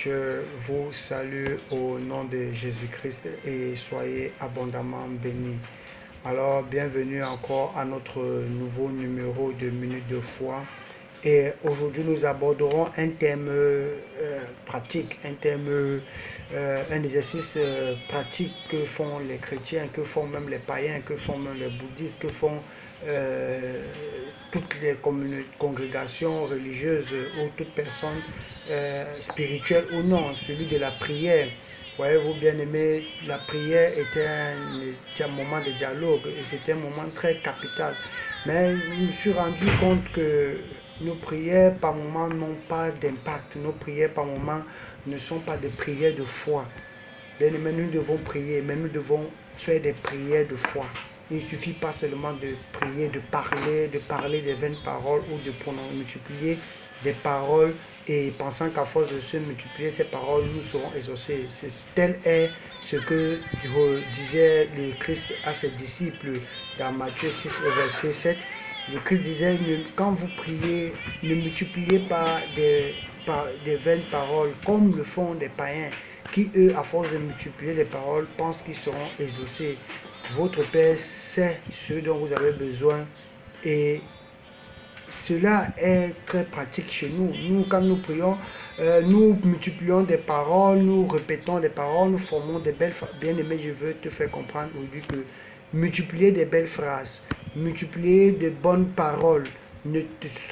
Je vous salue au nom de Jésus-Christ et soyez abondamment bénis. Alors, bienvenue encore à notre nouveau numéro de Minutes de foi. Et aujourd'hui, nous aborderons un thème pratique, un exercice pratique que font les chrétiens, que font même les païens, que font même les bouddhistes, que font toutes les congrégations religieuses ou toute personne spirituelle ou non, celui de la prière. Voyez-vous, bien aimé, la prière était un moment de dialogue et c'était un moment très capital. Mais je me suis rendu compte que nos prières par moments n'ont pas d'impact. Nos prières par moments ne sont pas des prières de foi. Bien aimé, nous devons prier, mais nous devons faire des prières de foi. Il ne suffit pas seulement de prier, de parler des vaines paroles ou de multiplier des paroles et pensant qu'à force de se multiplier ces paroles, nous serons exaucés. Tel est ce que disait le Christ à ses disciples dans Matthieu 6, verset 7. Le Christ disait, quand vous priez, ne multipliez pas des vaines paroles comme le font des païens qui, eux, à force de multiplier les paroles, pensent qu'ils seront exaucés. Votre Père sait ce dont vous avez besoin et cela est très pratique chez nous. Nous, quand nous prions, nous multiplions des paroles, nous répétons des paroles, nous formons des belles phrases. Bien aimé, je veux te faire comprendre aujourd'hui que multiplier des belles phrases, multiplier de bonnes paroles,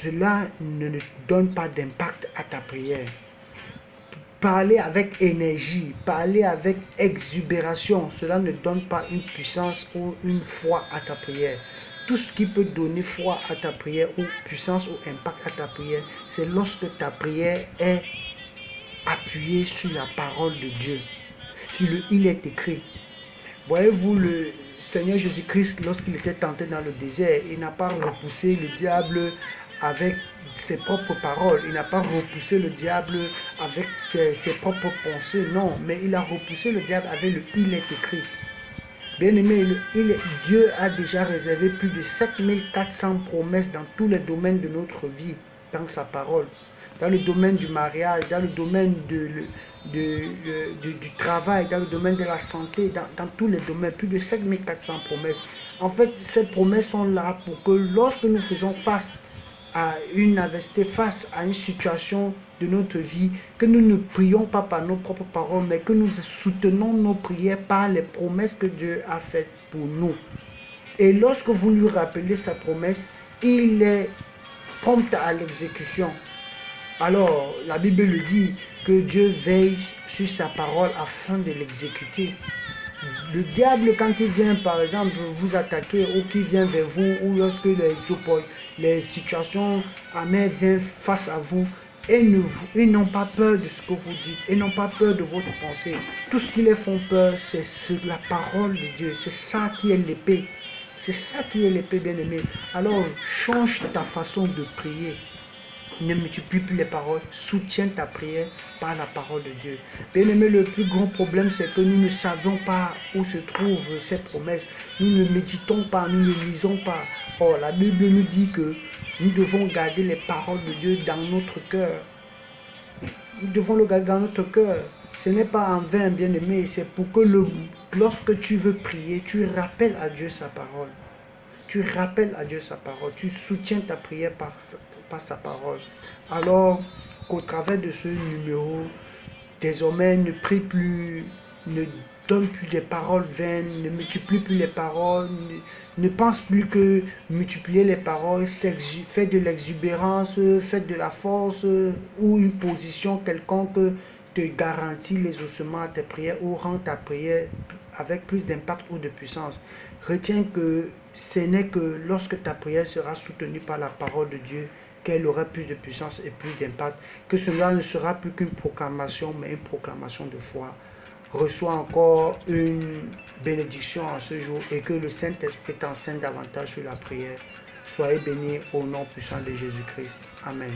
cela ne donne pas d'impact à ta prière. Parler avec énergie, parler avec exubération, cela ne donne pas une puissance ou une foi à ta prière. Tout ce qui peut donner foi à ta prière ou puissance ou impact à ta prière, c'est lorsque ta prière est appuyée sur la parole de Dieu. Il est écrit. Voyez-vous, le Seigneur Jésus-Christ, lorsqu'il était tenté dans le désert, il n'a pas repoussé le diable avec ses propres paroles. Il n'a pas repoussé le diable avec ses propres pensées. Non, mais il a repoussé le diable avec le « il est écrit ». Bien aimé, Dieu a déjà réservé plus de 7400 promesses dans tous les domaines de notre vie, dans sa parole. Dans le domaine du mariage, dans le domaine du travail, dans le domaine de la santé, dans tous les domaines, plus de 7400 promesses. En fait, ces promesses sont là pour que lorsque nous faisons face à une adversité, face à une situation de notre vie, que nous ne prions pas par nos propres paroles, mais que nous soutenons nos prières par les promesses que Dieu a faites pour nous. Et lorsque vous lui rappelez sa promesse, il est prompt à l'exécution. Alors, la Bible le dit, que Dieu veille sur sa parole afin de l'exécuter. Le diable, quand il vient, par exemple, vous attaquer ou qu'il vient vers vous, ou lorsque les situations amères viennent face à vous, ils n'ont pas peur de ce que vous dites, ils n'ont pas peur de votre pensée. Tout ce qui les font peur, c'est la parole de Dieu. C'est ça qui est l'épée. C'est ça qui est l'épée, bien-aimé. Alors, change ta façon de prier. Ne multiplie plus les paroles, soutiens ta prière par la parole de Dieu. Bien aimé, le plus grand problème, c'est que nous ne savons pas où se trouvent ces promesses. Nous ne méditons pas, nous ne lisons pas. Or, la Bible nous dit que nous devons garder les paroles de Dieu dans notre cœur. Nous devons le garder dans notre cœur. Ce n'est pas en vain, bien aimé, c'est pour que lorsque tu veux prier, tu rappelles à Dieu sa parole. Tu rappelles à Dieu sa parole, tu soutiens ta prière par sa parole. Alors qu'au travers de ce numéro, désormais ne prie plus, ne donne plus des paroles vaines, ne multiplie plus les paroles, ne pense plus que multiplier les paroles, fait de l'exubérance, fait de la force ou une position quelconque te garantit les ossements à tes prières ou rend ta prière avec plus d'impact ou de puissance. Retiens que ce n'est que lorsque ta prière sera soutenue par la parole de Dieu qu'elle aura plus de puissance et plus d'impact, que cela ne sera plus qu'une proclamation, mais une proclamation de foi. Reçois encore une bénédiction en ce jour et que le Saint-Esprit t'enseigne davantage sur la prière. Soyez bénis au nom puissant de Jésus-Christ. Amen.